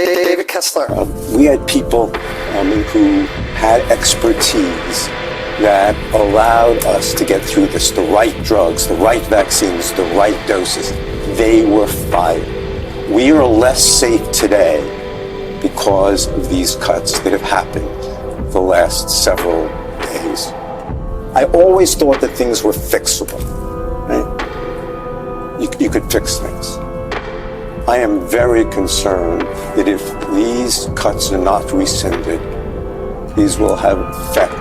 David Kessler. We had people who had expertise that allowed us to get through this, the right drugs, the right vaccines, the right doses. They were fired. We are less safe today because of these cuts that have happened the last several days. I always thought that things were fixable, right? You could fix things. I am very concerned that if these cuts are not rescinded, these will have effect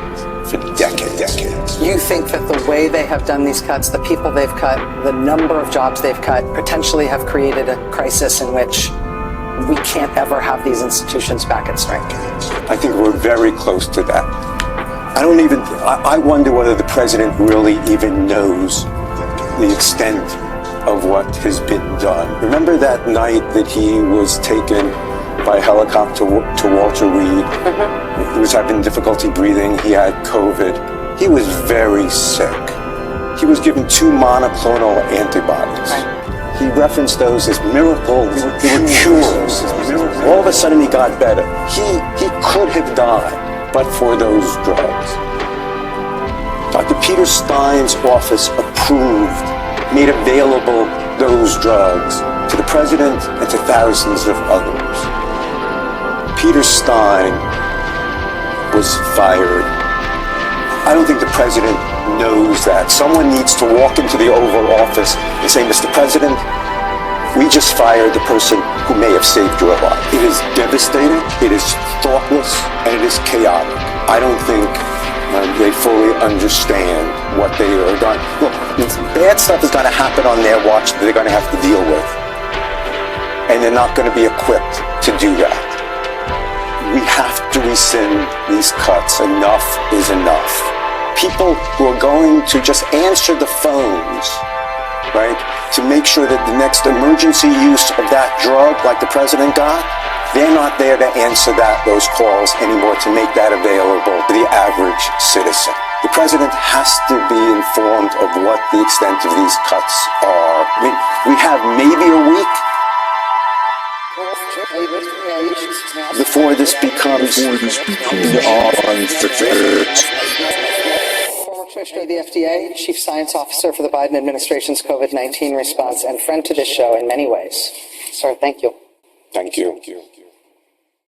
for decades. You think that the way they have done these cuts, the people they've cut, the number of jobs they've cut, potentially have created a crisis in which we can't ever have these institutions back at strength? I think we're very close to that. I wonder whether the president really even knows the extent of what has been done. Remember that night that he was taken by helicopter to Walter Reed? He was having difficulty breathing. He had COVID. He was very sick. He was given 2 monoclonal antibodies. He referenced those as miracles. They were cures. All of a sudden he got better. He could have died, but for those drugs. Dr. Peter Stein's office made available those drugs to the president and to thousands of others. Peter Stein was fired. I don't think the president knows that. Someone needs to walk into the Oval Office and say, Mr. President, we just fired the person who may have saved your life. It is devastating, it is thoughtless, and it is chaotic. I don't think they fully understand what they are going. Look, bad stuff is going to happen on their watch that they're going to have to deal with. And they're not going to be equipped to do that. We have to rescind these cuts. Enough is enough. People who are going to just answer the phones, right, to make sure that the next emergency use of that drug, like the president got, they're not there to answer those calls anymore, to make that available to the average citizen. The president has to be informed of what the extent of these cuts are. I mean, we have maybe a week before this becomes beyond fixed. Former Commissioner of the FDA, Chief Science Officer for the Biden administration's COVID-19 response, and friend to this show in many ways. Sir, thank you. Thank you.